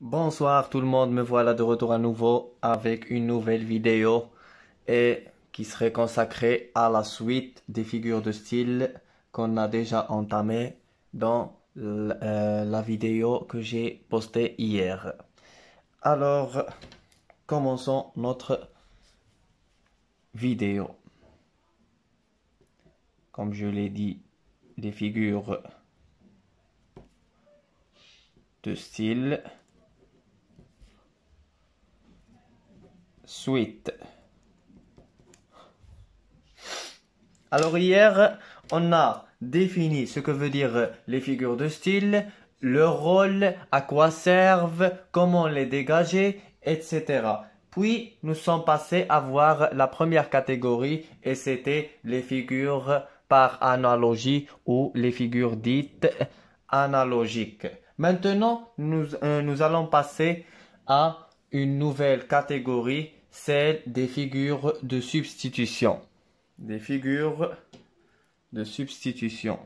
Bonsoir tout le monde, me voilà de retour à nouveau avec une nouvelle vidéo et qui serait consacrée à la suite des figures de style qu'on a déjà entamées dans la vidéo que j'ai postée hier. Alors, commençons notre vidéo. Comme je l'ai dit, les figures de style. Suite. Alors hier, on a défini ce que veut dire les figures de style, leur rôle, à quoi servent, comment les dégager, etc. Puis, nous sommes passés à voir la première catégorie et c'était les figures par analogie ou les figures dites analogiques. Maintenant, nous allons passer à une nouvelle catégorie, celle des figures de substitution. Des figures de substitution.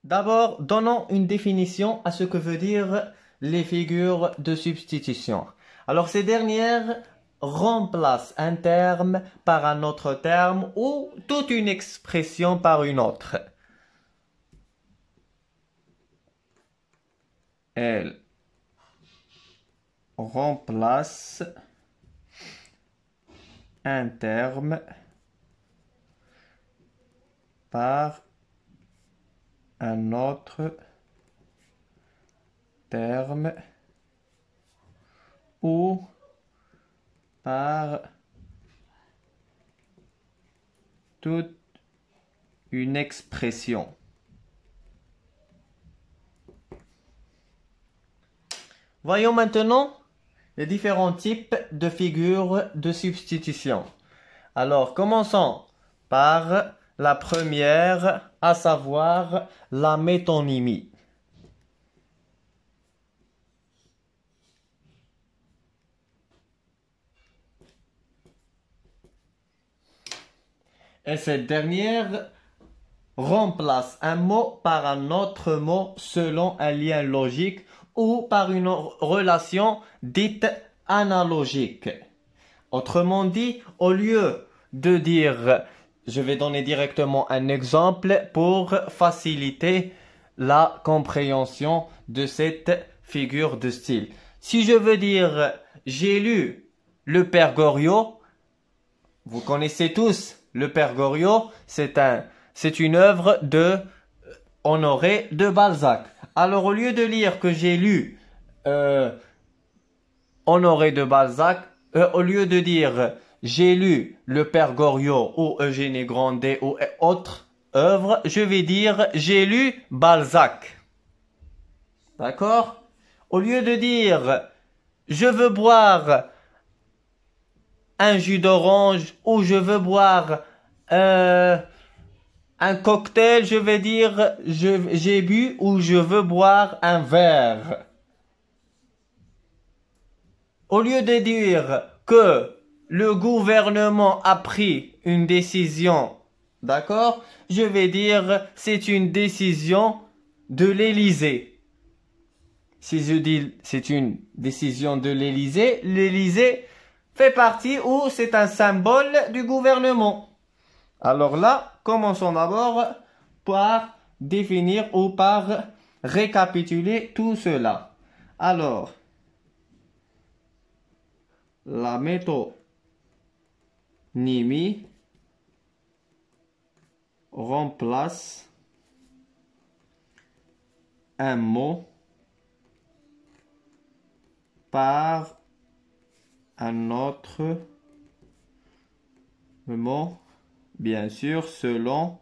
D'abord, donnons une définition à ce que veut dire les figures de substitution. Alors, ces dernières remplacent un terme par un autre terme ou toute une expression par une autre. Elles remplacent un terme par un autre terme ou par toute une expression. Voyons maintenant les différents types de figures de substitution. Alors, commençons par la première, à savoir la métonymie. Et cette dernière remplace un mot par un autre mot selon un lien logique ou par une relation dite analogique. Autrement dit, au lieu de dire, je vais donner directement un exemple pour faciliter la compréhension de cette figure de style. Si je veux dire, j'ai lu le Père Goriot, vous connaissez tous le Père Goriot, c'est une œuvre de Honoré de Balzac. Alors au lieu de lire que j'ai lu Honoré de Balzac, au lieu de dire j'ai lu le Père Goriot ou Eugénie Grandet ou autre œuvre, je vais dire j'ai lu Balzac. D'accord? Au lieu de dire je veux boire un jus d'orange ou je veux boire un cocktail, je vais dire j'ai bu ou je veux boire un verre. Au lieu de dire que le gouvernement a pris une décision, d'accord? Je vais dire c'est une décision de l'Élysée. Si je dis c'est une décision de l'Élysée, l'Élysée fait partie ou c'est un symbole du gouvernement. Alors là, commençons d'abord par définir ou par récapituler tout cela. Alors, la métonymie remplace un mot par un autre mot, bien sûr, selon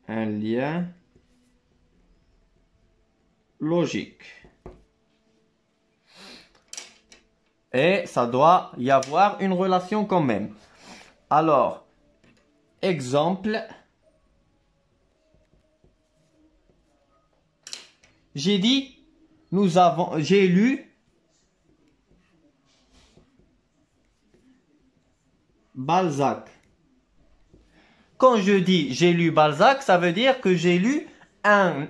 un lien logique. Et ça doit y avoir une relation quand même. Alors, exemple, J'ai dit, j'ai lu Balzac. Quand je dis j'ai lu Balzac, ça veut dire que j'ai lu un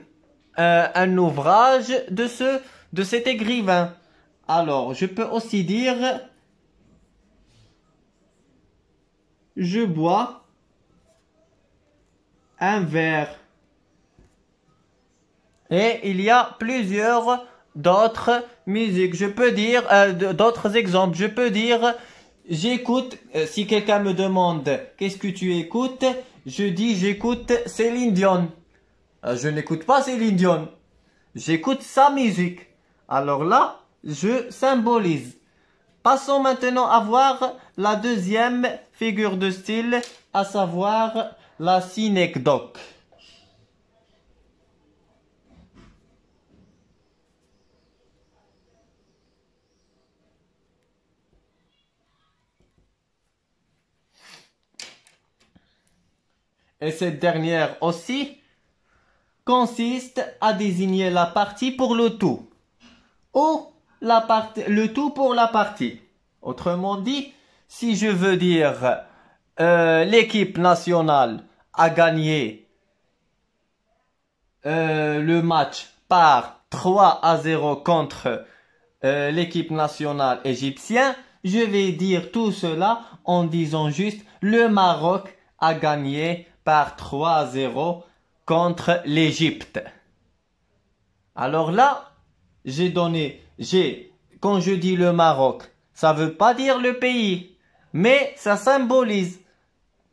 ouvrage de cet écrivain. Alors, je peux aussi dire je bois un verre. Et il y a plusieurs d'autres musiques. Je peux dire d'autres exemples. Je peux dire j'écoute. Si quelqu'un me demande qu'est-ce que tu écoutes, je dis j'écoute Céline Dion. Je n'écoute pas Céline Dion. J'écoute sa musique. Alors là, je symbolise. Passons maintenant à voir la deuxième figure de style, à savoir la synecdoque. Et cette dernière aussi consiste à désigner la partie pour le tout. Ou le tout pour la partie. Autrement dit, si je veux dire l'équipe nationale a gagné le match par 3-0 contre l'équipe nationale égyptienne, je vais dire tout cela en disant juste le Maroc a gagné par 3-0 contre l'Égypte. Alors là, quand je dis le Maroc, ça veut pas dire le pays, mais ça symbolise.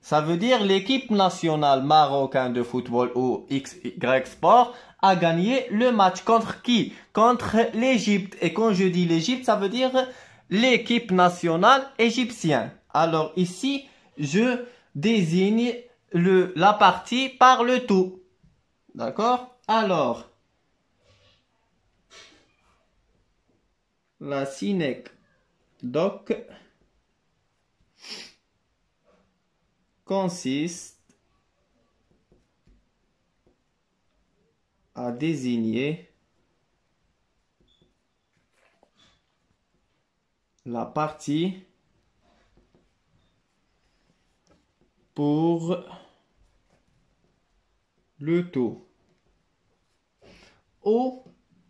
Ça veut dire l'équipe nationale marocaine de football ou XY Sport a gagné le match contre qui? Contre l'Égypte. Et quand je dis l'Égypte, ça veut dire l'équipe nationale égyptienne. Alors ici, je désigne la partie par le tout. D'accord? Alors, la synecdoque consiste à désigner la partie pour le tout.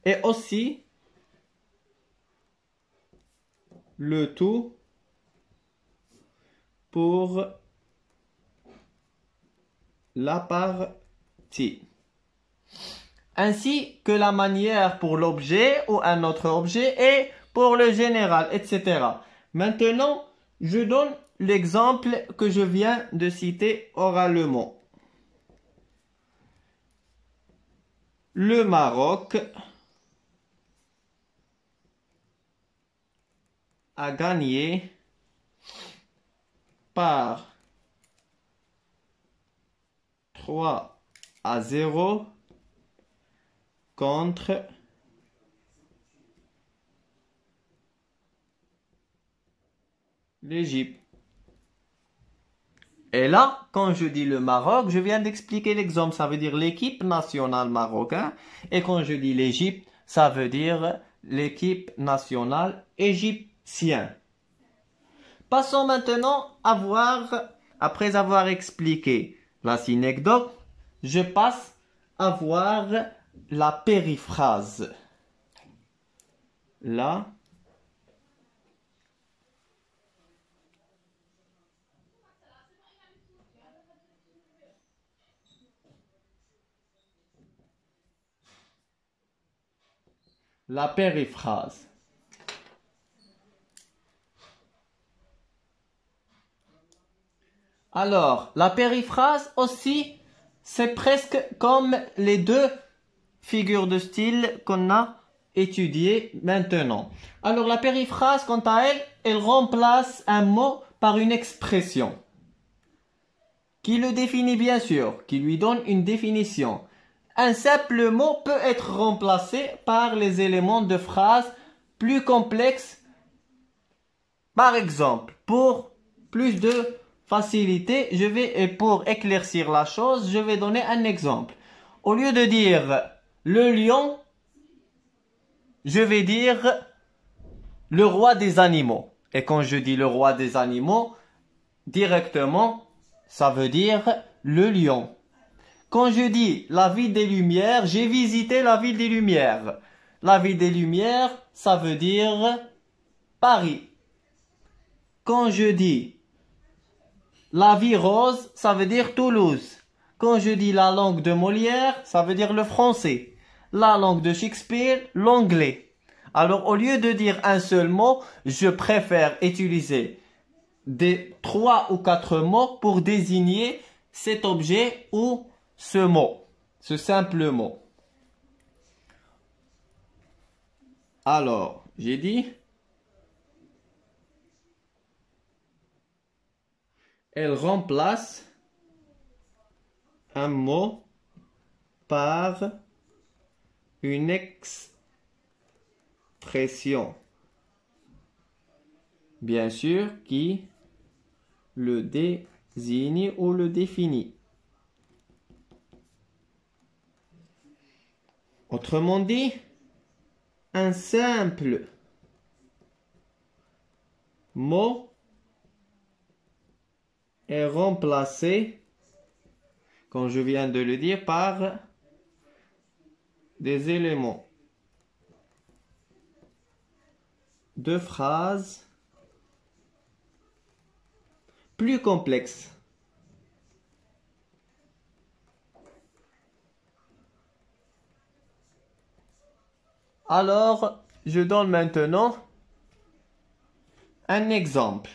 Et aussi le tout pour la partie. Ainsi que la manière pour l'objet ou un autre objet et pour le général, etc. Maintenant, je donne l'exemple que je viens de citer oralement. Le Maroc a gagné par 3-0 contre l'Égypte. Et là, quand je dis le Maroc, je viens d'expliquer l'exemple. Ça veut dire l'équipe nationale marocaine. Et quand je dis l'Égypte, ça veut dire l'équipe nationale égyptienne. Passons maintenant à voir, après avoir expliqué la synecdoque, je passe à voir la périphrase. La périphrase. Alors, la périphrase aussi, c'est presque comme les deux figures de style qu'on a étudiées maintenant. Alors, la périphrase, quant à elle, elle remplace un mot par une expression qui le définit bien sûr, qui lui donne une définition. Un simple mot peut être remplacé par les éléments de phrase plus complexes. Par exemple, pour plus de facilité, et pour éclaircir la chose, je vais donner un exemple. Au lieu de dire le lion je vais dire le roi des animaux. Et quand je dis le roi des animaux, directement, ça veut dire le lion. Quand je dis la ville des Lumières, j'ai visité la ville des Lumières. La ville des Lumières, ça veut dire Paris. Quand je dis la vie rose, ça veut dire Toulouse. Quand je dis la langue de Molière, ça veut dire le français. La langue de Shakespeare, l'anglais. Alors au lieu de dire un seul mot, je préfère utiliser des 3 ou 4 mots pour désigner cet objet ou ce mot, ce simple mot. Alors, j'ai dit, elle remplace un mot par une expression, bien sûr, qui le désigne ou le définit. Autrement dit, un simple mot est remplacé, comme je viens de le dire, par des éléments de phrases plus complexes. Alors, je donne maintenant un exemple.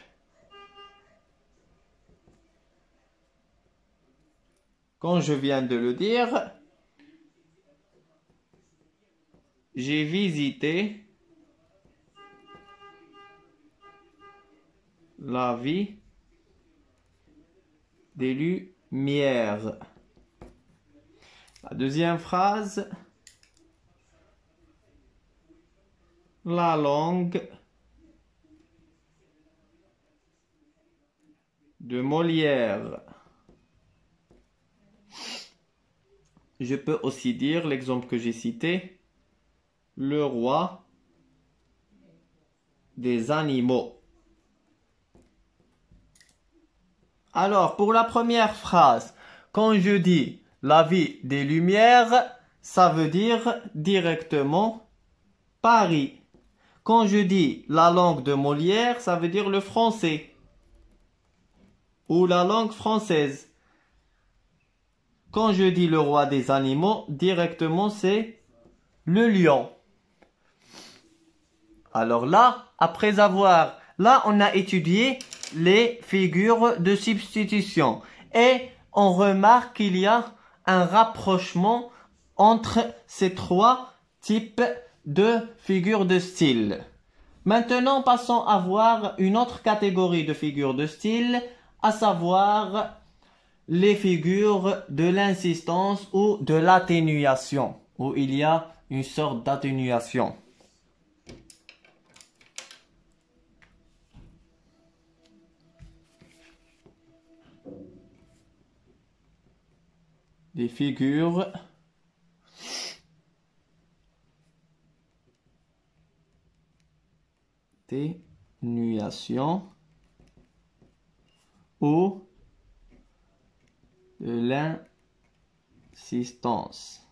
Comme je viens de le dire, j'ai visité la vie des Lumières. La deuxième phrase, la langue de Molière. Je peux aussi dire l'exemple que j'ai cité, le roi des animaux. Alors, pour la première phrase, quand je dis la vie des Lumières, ça veut dire directement Paris. Quand je dis la langue de Molière, ça veut dire le français ou la langue française. Quand je dis le roi des animaux, directement c'est le lion. Alors là, là on a étudié les figures de substitution et on remarque qu'il y a un rapprochement entre ces 3 types de figures de style. Maintenant, passons à voir une autre catégorie de figures de style, à savoir les figures de l'insistance ou de l'atténuation, où il y a une sorte d'atténuation. Des figures d'atténuation ou de l'insistance.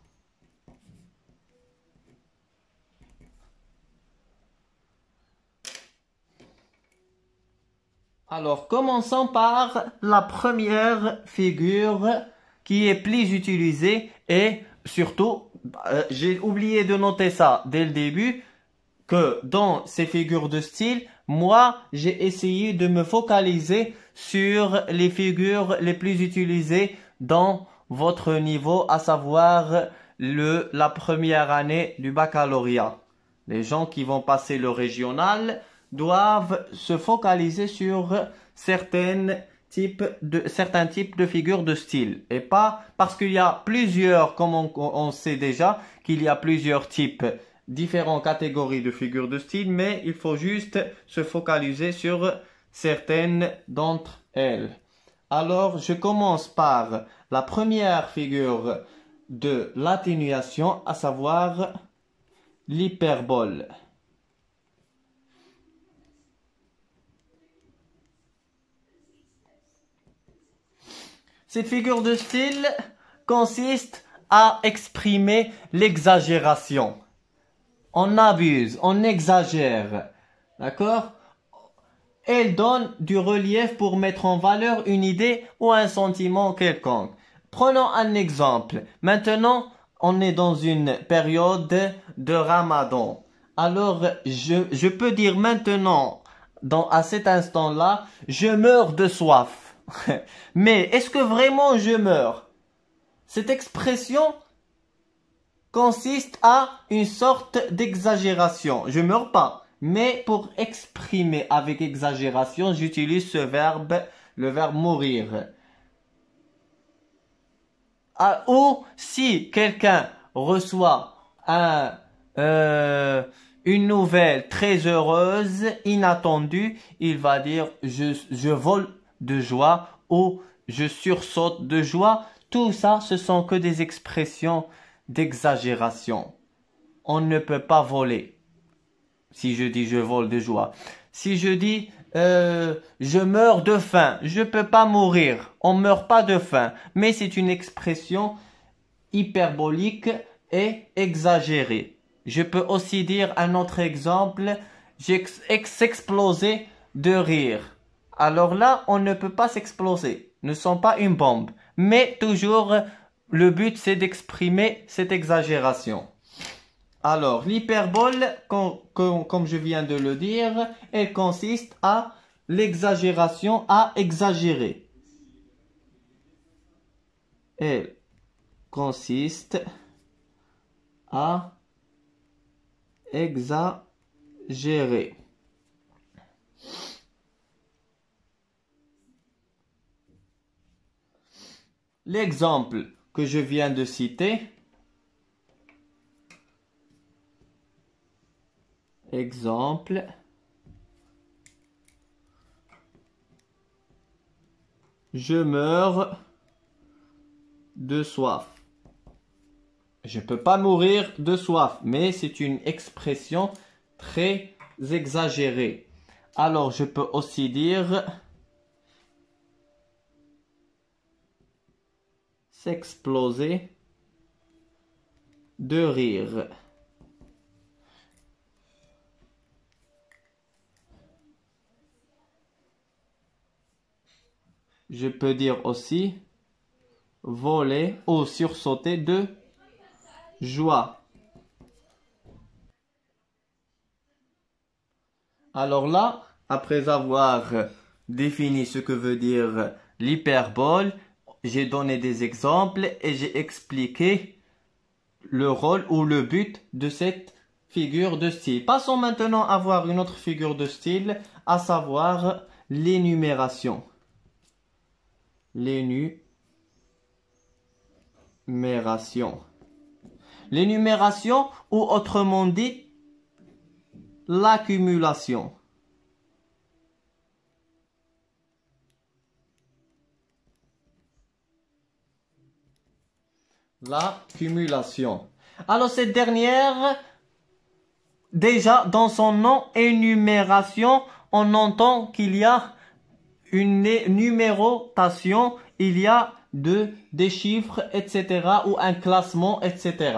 Alors, commençons par la première figure qui est plus utilisée et surtout, j'ai oublié de noter ça dès le début, que dans ces figures de style, moi, j'ai essayé de me focaliser sur les figures les plus utilisées dans votre niveau, à savoir la première année du baccalauréat. Les gens qui vont passer le régional doivent se focaliser sur certains types de figures de style. Et pas parce qu'il y a plusieurs, comme on sait déjà, qu'il y a plusieurs types, différentes catégories de figures de style, mais il faut juste se focaliser sur certaines d'entre elles. Alors, je commence par la première figure de l'atténuation, à savoir l'hyperbole. Cette figure de style consiste à exprimer l'exagération. On abuse, on exagère. D'accord? Elle donne du relief pour mettre en valeur une idée ou un sentiment quelconque. Prenons un exemple. Maintenant, on est dans une période de Ramadan. Alors, je peux dire maintenant, à cet instant-là, je meurs de soif. Mais est-ce que vraiment je meurs? Cette expression consiste à une sorte d'exagération. Je meurs pas. Mais pour exprimer avec exagération, j'utilise ce verbe, le verbe mourir. Ou si quelqu'un reçoit une nouvelle très heureuse, inattendue, il va dire je vole de joie ou je sursaute de joie. Tout ça, ce sont que des expressions d'exagération. On ne peut pas voler. Si je dis je vole de joie. Si je dis je meurs de faim, je peux pas mourir. On meurt pas de faim. Mais c'est une expression hyperbolique et exagérée. Je peux aussi dire un autre exemple. J'ai explosé de rire. Alors là, on ne peut pas s'exploser. Ne sont pas une bombe. Mais toujours, le but c'est d'exprimer cette exagération. Alors, l'hyperbole, comme je viens de le dire, elle consiste à l'exagération, à exagérer. Elle consiste à exagérer. L'exemple que je viens de citer, exemple, je meurs de soif. Je ne peux pas mourir de soif, mais c'est une expression très exagérée. Alors, je peux aussi dire s'exploser de rire. Je peux dire aussi voler ou sursauter de joie. Alors là, après avoir défini ce que veut dire l'hyperbole, j'ai donné des exemples et j'ai expliqué le rôle ou le but de cette figure de style. Passons maintenant à voir une autre figure de style, à savoir l'énumération. L'énumération. L'énumération, ou autrement dit, l'accumulation. L'accumulation. Alors cette dernière, déjà dans son nom, énumération, on entend qu'il y a une numérotation, il y a des chiffres, etc. ou un classement, etc.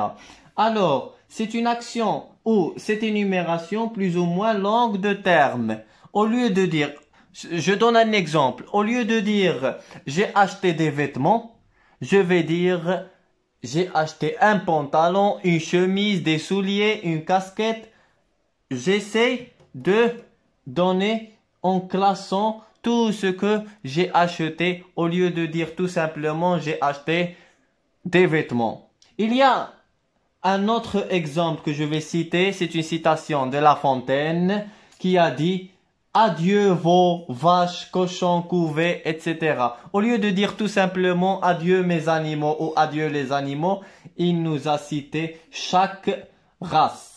Alors, c'est une action ou cette énumération plus ou moins longue de termes. Au lieu de dire, je donne un exemple, au lieu de dire j'ai acheté des vêtements, je vais dire j'ai acheté un pantalon, une chemise, des souliers, une casquette. J'essaie de donner en classant tout ce que j'ai acheté au lieu de dire tout simplement j'ai acheté des vêtements. Il y a un autre exemple que je vais citer, c'est une citation de La Fontaine qui a dit adieu vos vaches, cochons, couvées, etc. Au lieu de dire tout simplement adieu mes animaux ou adieu les animaux, il nous a cité chaque race.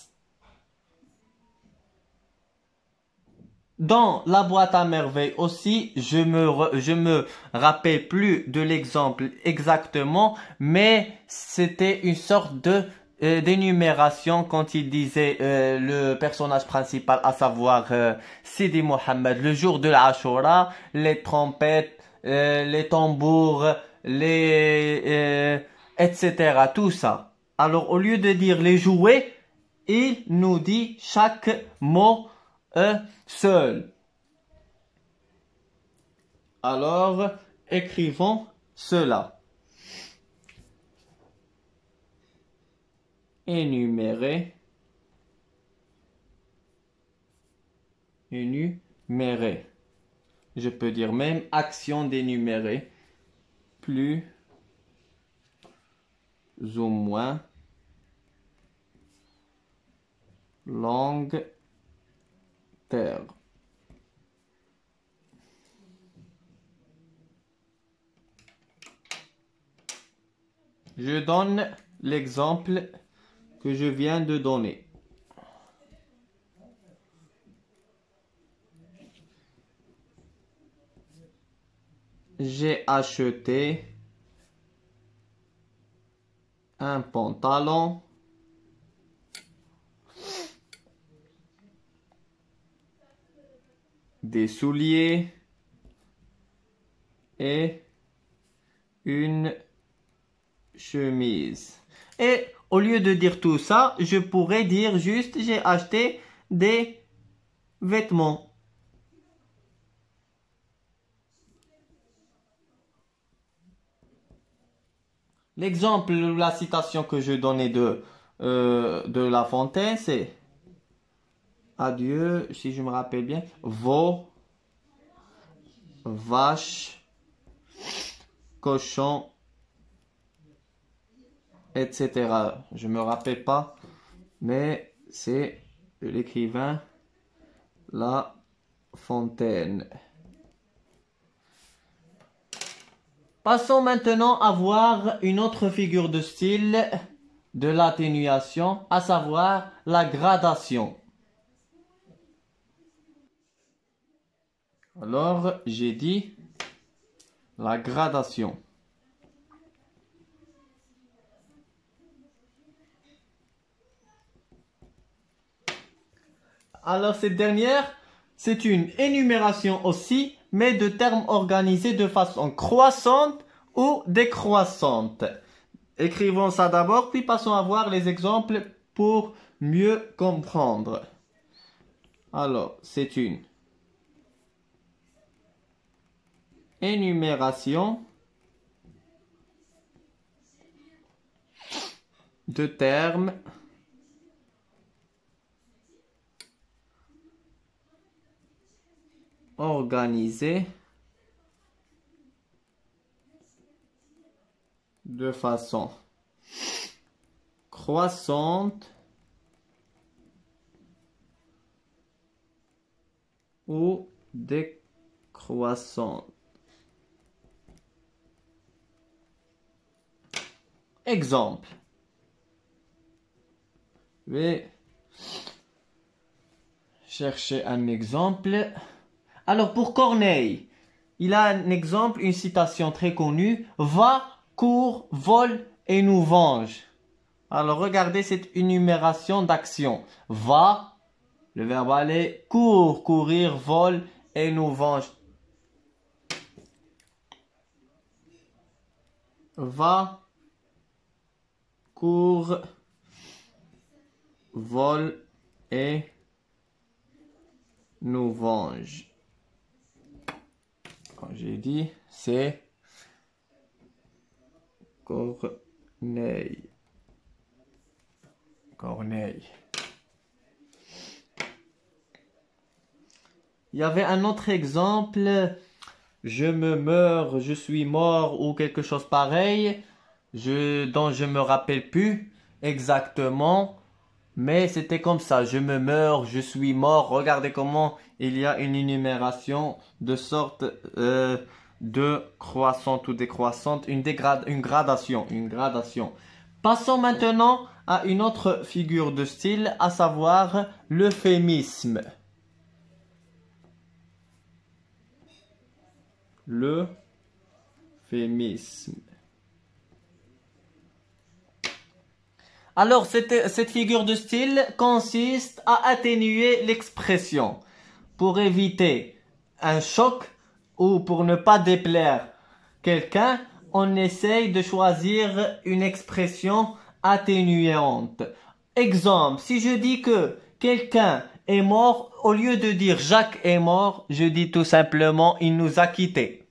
Dans la boîte à merveilles aussi, je me rappelle plus de l'exemple exactement, mais c'était une sorte de d'énumération quand il disait le personnage principal, à savoir Sidi Mohammed, le jour de l'Ashura, les trompettes, les tambours, etc. Tout ça. Alors au lieu de dire les jouets, il nous dit chaque mot seul. Alors écrivons cela. Énumérer, énumérer. Je peux dire même action d'énumérer, plus ou moins longue terme. Je donne l'exemple que je viens de donner. J'ai acheté un pantalon, des souliers et une chemise. Et au lieu de dire tout ça, je pourrais dire juste j'ai acheté des vêtements. L'exemple, la citation que je donnais de La Fontaine, c'est adieu, si je me rappelle bien, veau, vache, cochon, etc. Je me rappelle pas, mais c'est l'écrivain La Fontaine. Passons maintenant à voir une autre figure de style de l'atténuation, à savoir la gradation. Alors, j'ai dit la gradation. Alors, cette dernière, c'est une énumération aussi, mais de termes organisés de façon croissante ou décroissante. Écrivons ça d'abord, puis passons à voir les exemples pour mieux comprendre. Alors, c'est une énumération de termes organisés de façon croissante ou décroissante. Exemple. Je vais chercher un exemple. Alors pour Corneille, il a un exemple, une citation très connue. Va, cours, vole et nous venge. Alors regardez cette énumération d'actions. Va, le verbe aller, cours, courir, vole et nous venge. Va, cours, vole et nous venge. Comme j'ai dit, c'est Corneille. Corneille. Il y avait un autre exemple. Je me meurs, je suis mort ou quelque chose pareil. Dont je me rappelle plus exactement. Mais c'était comme ça. Je me meurs, je suis mort. Regardez comment il y a une énumération de sorte de croissante ou décroissante. Une gradation. Une gradation. Passons maintenant à une autre figure de style, à savoir l'euphémisme. L'euphémisme. Alors, cette figure de style consiste à atténuer l'expression pour éviter un choc ou pour ne pas déplaire quelqu'un. On essaye de choisir une expression atténuante. Exemple, si je dis que quelqu'un est mort, au lieu de dire Jacques est mort, je dis tout simplement il nous a quittés.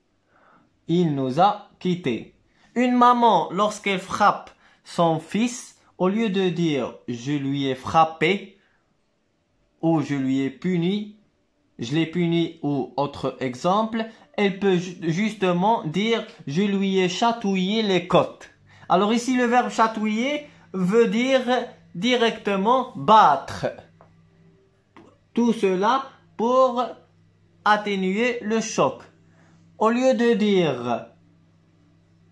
Il nous a quittés. Une maman, lorsqu'elle frappe son fils, au lieu de dire je lui ai frappé ou je lui ai puni, je l'ai puni ou autre exemple, elle peut justement dire je lui ai chatouillé les côtes. Alors ici le verbe chatouiller veut dire directement battre. Tout cela pour atténuer le choc. Au lieu de dire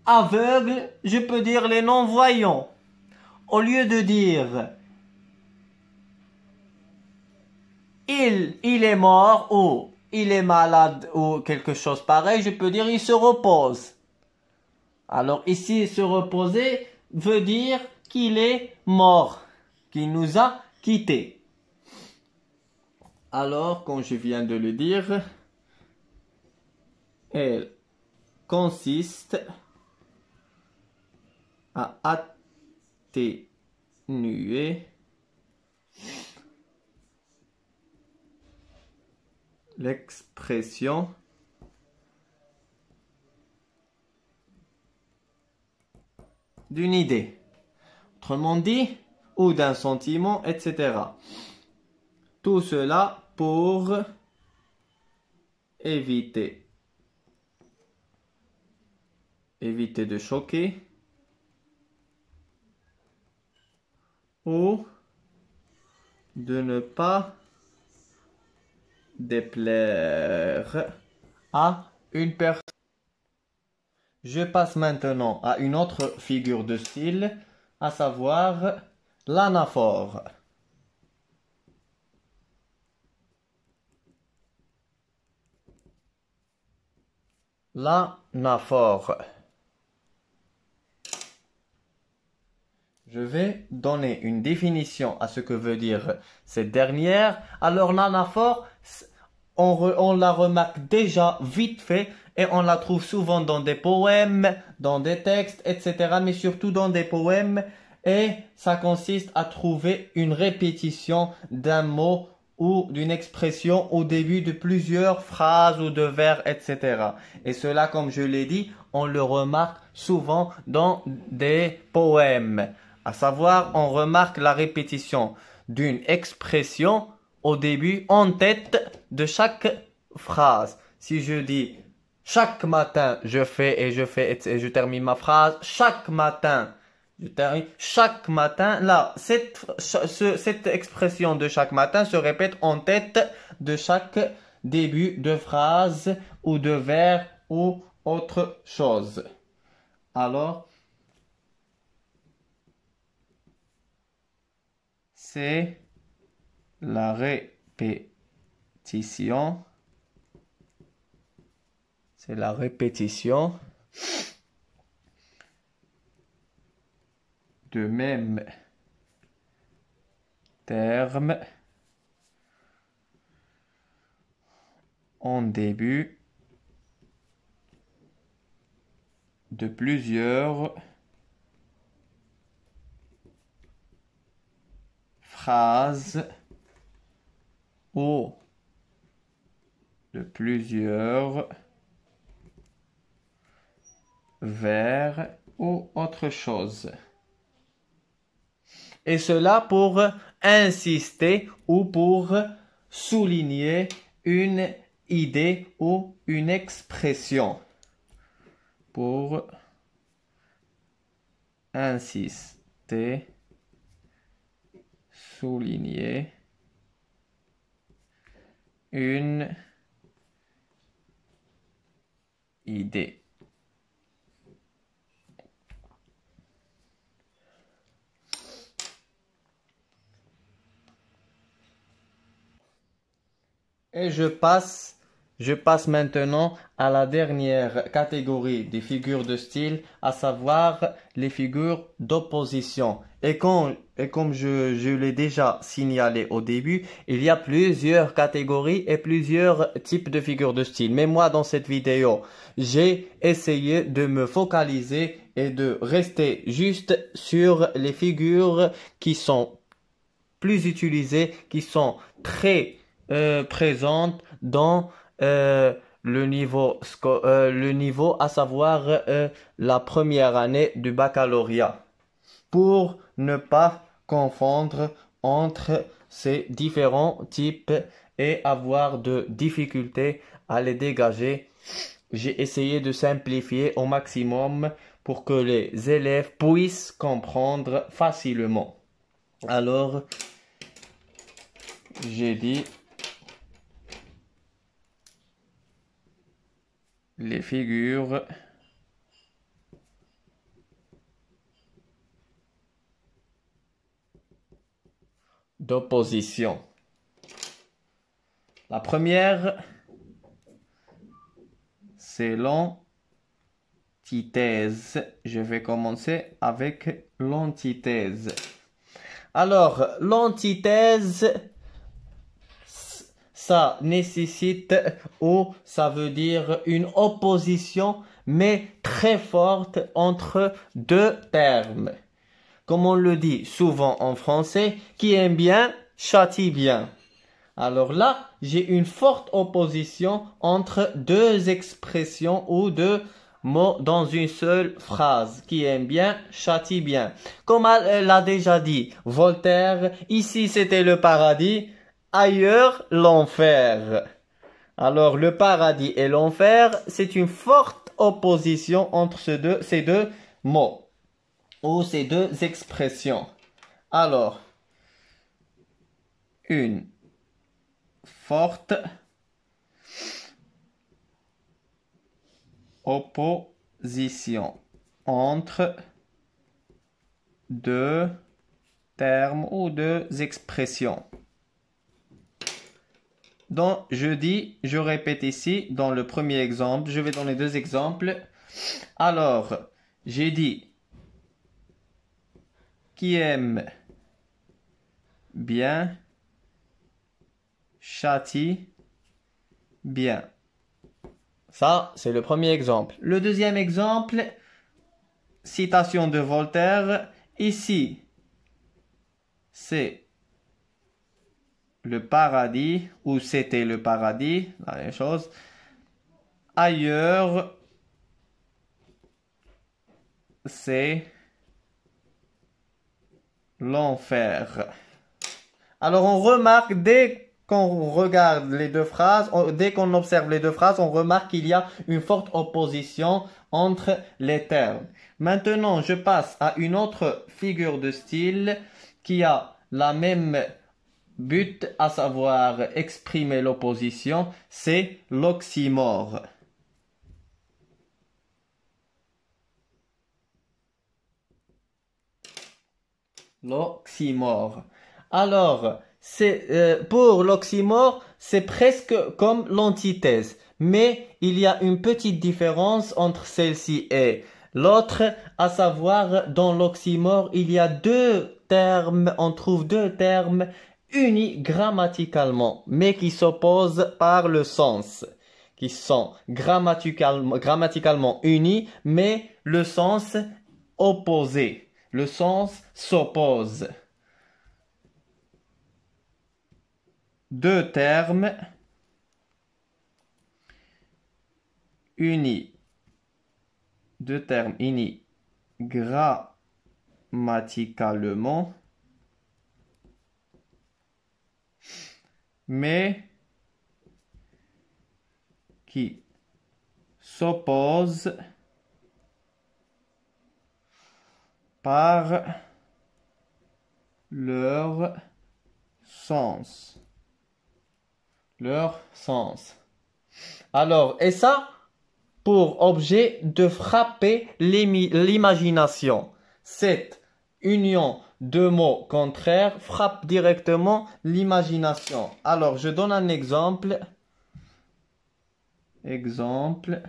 aveugle, je peux dire les non-voyants. Au lieu de dire il est mort ou il est malade ou quelque chose pareil, je peux dire il se repose. Alors ici, se reposer veut dire qu'il est mort, qu'il nous a quittés. Alors, comme je viens de le dire, elle consiste à atténuer l'expression d'une idée, autrement dit, ou d'un sentiment, etc. Tout cela pour éviter de choquer ou de ne pas déplaire à une personne. Je passe maintenant à une autre figure de style, à savoir l'anaphore. L'anaphore. Je vais donner une définition à ce que veut dire cette dernière. Alors l'anaphore, on la remarque déjà vite fait et on la trouve souvent dans des poèmes, dans des textes, etc. Mais surtout dans des poèmes. Et ça consiste à trouver une répétition d'un mot ou d'une expression au début de plusieurs phrases ou de vers, etc. Et cela, comme je l'ai dit, on le remarque souvent dans des poèmes. À savoir, on remarque la répétition d'une expression au début, en tête de chaque phrase. Si je dis chaque matin, je fais et je termine ma phrase, chaque matin, je termine, chaque matin, là, cette expression de chaque matin se répète en tête de chaque début de phrase ou de vers ou autre chose. Alors, c'est la répétition. C'est la répétition de même terme en début de plusieurs phrases ou de plusieurs vers ou autre chose. Et cela pour insister ou pour souligner une idée ou une expression. Pour insister, souligner une idée. Et je passe Je passe maintenant à la dernière catégorie des figures de style, à savoir les figures d'opposition. Et comme je l'ai déjà signalé au début, il y a plusieurs catégories et plusieurs types de figures de style. Mais moi, dans cette vidéo, j'ai essayé de me focaliser et de rester juste sur les figures qui sont plus utilisées, qui sont très présentes dans le niveau, à savoir la première année du baccalauréat, pour ne pas confondre entre ces différents types et avoir de difficultés à les dégager. J'ai essayé de simplifier au maximum pour que les élèves puissent comprendre facilement. Alors, j'ai dit les figures d'opposition. La première, c'est l'antithèse. Je vais commencer avec l'antithèse. Alors, l'antithèse, ça nécessite ou ça veut dire une opposition, mais très forte entre deux termes. Comme on le dit souvent en français, qui aime bien, châtie bien. Alors là, j'ai une forte opposition entre deux expressions ou deux mots dans une seule phrase. Qui aime bien, châtie bien. Comme l'a déjà dit Voltaire, ici c'était le paradis, ailleurs l'enfer. Alors le paradis et l'enfer, c'est une forte opposition entre ces deux mots ou ces deux expressions. Alors, une forte opposition entre deux termes ou deux expressions. Donc, je répète ici, dans le premier exemple, je vais donner deux exemples. Alors, j'ai dit qui aime bien, châtie bien. Ça, c'est le premier exemple. Le deuxième exemple, citation de Voltaire. Ici, c'est le paradis, ou c'était le paradis, la même chose. Ailleurs, c'est l'enfer. Alors, on remarque dès qu'on regarde les deux phrases, dès qu'on observe les deux phrases, on remarque qu'il y a une forte opposition entre les termes. Maintenant, je passe à une autre figure de style qui a la même but, à savoir exprimer l'opposition, c'est l'oxymore. L'oxymore. Alors, pour l'oxymore, c'est presque comme l'antithèse. Mais il y a une petite différence entre celle-ci et l'autre, à savoir, dans l'oxymore, il y a deux termes, on trouve deux termes unis grammaticalement, mais qui s'opposent par le sens, qui sont grammaticalement unis, mais le sens opposé. Le sens s'oppose. Deux termes unis. Deux termes unis grammaticalement, mais qui s'opposent par leur sens. Leur sens. Alors, et ça, pour objet de frapper l'imagination. Cette union de mots contraires frappe directement l'imagination. Alors, je donne un exemple. Exemple.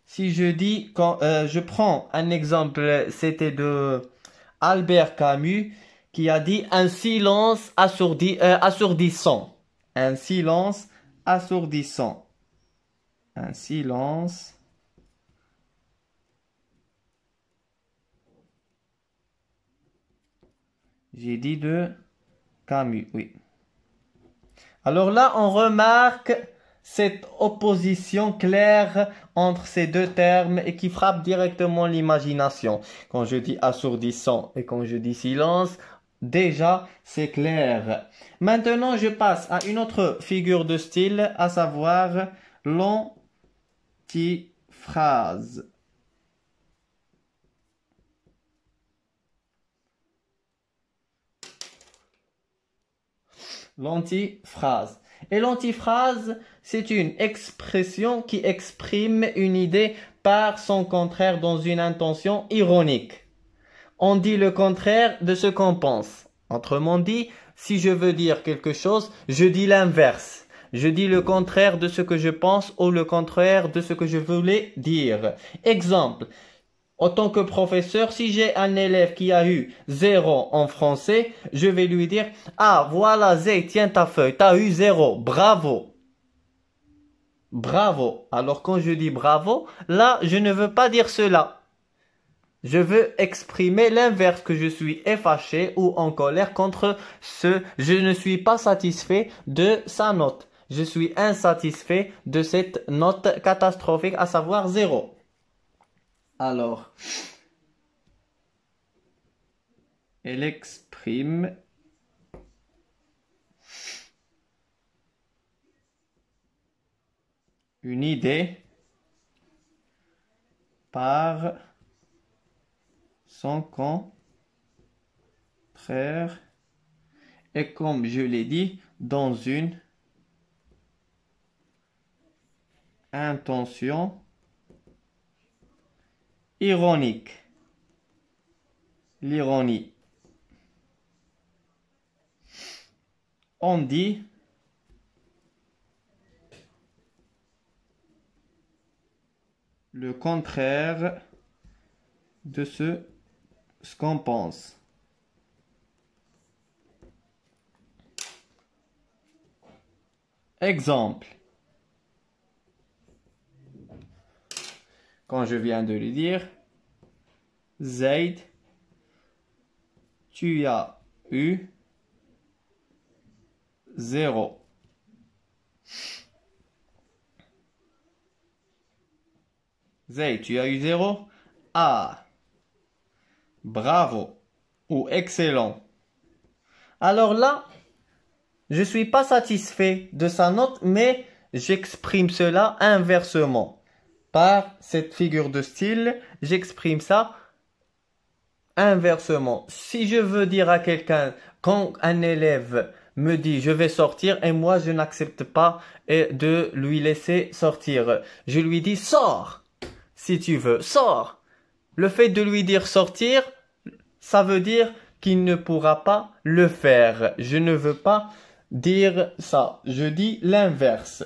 Si je dis, je prends un exemple, c'était de Albert Camus qui a dit un silence assourdissant. Un silence assourdissant. Un silence. J'ai dit de Camus, oui. Alors là, on remarque cette opposition claire entre ces deux termes et qui frappe directement l'imagination. Quand je dis assourdissant et quand je dis silence, déjà, c'est clair. Maintenant, je passe à une autre figure de style, à savoir l'antiphrase. L'antiphrase. Et l'antiphrase, c'est une expression qui exprime une idée par son contraire dans une intention ironique. On dit le contraire de ce qu'on pense. Autrement dit, si je veux dire quelque chose, je dis l'inverse. Je dis le contraire de ce que je pense ou le contraire de ce que je voulais dire. Exemple. En tant que professeur, si j'ai un élève qui a eu 0 en français, je vais lui dire « Ah, voilà, Zé, tiens ta feuille, t'as eu 0, bravo !» Bravo. Alors quand je dis bravo, là, je ne veux pas dire cela. Je veux exprimer l'inverse, que je suis fâché ou en colère contre je ne suis pas satisfait de sa note. Je suis insatisfait de cette note catastrophique, à savoir 0. Alors, elle exprime une idée par son contraire et comme je l'ai dit, dans une intention ironique. L'ironie. On dit le contraire de ce qu'on pense. Exemple. Quand je viens de le dire, Zaid, tu as eu 0. Zaid, tu as eu 0? Ah, bravo ou excellent. Alors là, je ne suis pas satisfait de sa note, mais j'exprime cela inversement. Par cette figure de style, j'exprime ça inversement. Si je veux dire à quelqu'un, quand un élève me dit je vais sortir et moi je n'accepte pas de lui laisser sortir, je lui dis sors, si tu veux, sors. Le fait de lui dire sortir, ça veut dire qu'il ne pourra pas le faire. Je ne veux pas dire ça, je dis l'inverse.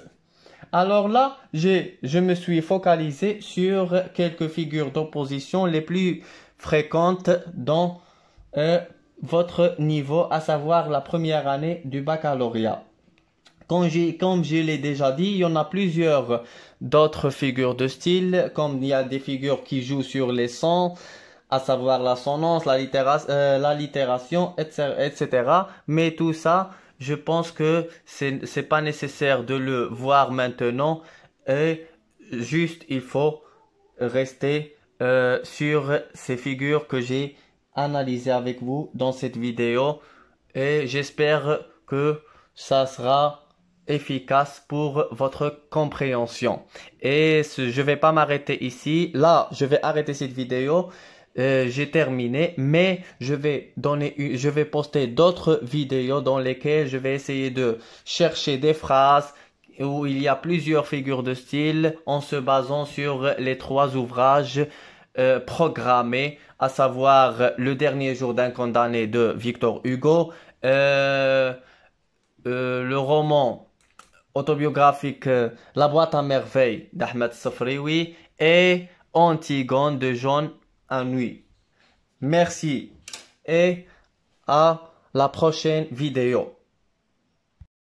Alors là, je me suis focalisé sur quelques figures d'opposition les plus fréquentes dans votre niveau, à savoir la première année du baccalauréat. Comme je l'ai déjà dit, il y en a plusieurs d'autres figures de style, comme il y a des figures qui jouent sur les sons, à savoir l'assonance, l'allitération, etc. Mais tout ça, je pense que c'est pas nécessaire de le voir maintenant et juste il faut rester sur ces figures que j'ai analysées avec vous dans cette vidéo et j'espère que ça sera efficace pour votre compréhension. Et je vais pas m'arrêter ici. Là, je vais arrêter cette vidéo. J'ai terminé, mais je vais poster d'autres vidéos dans lesquelles je vais essayer de chercher des phrases où il y a plusieurs figures de style en se basant sur les 3 ouvrages programmés, à savoir Le dernier jour d'un condamné de Victor Hugo, le roman autobiographique La boîte à merveilles d'Ahmed Safrioui et Antigone de John Anouilh. Merci et à la prochaine vidéo.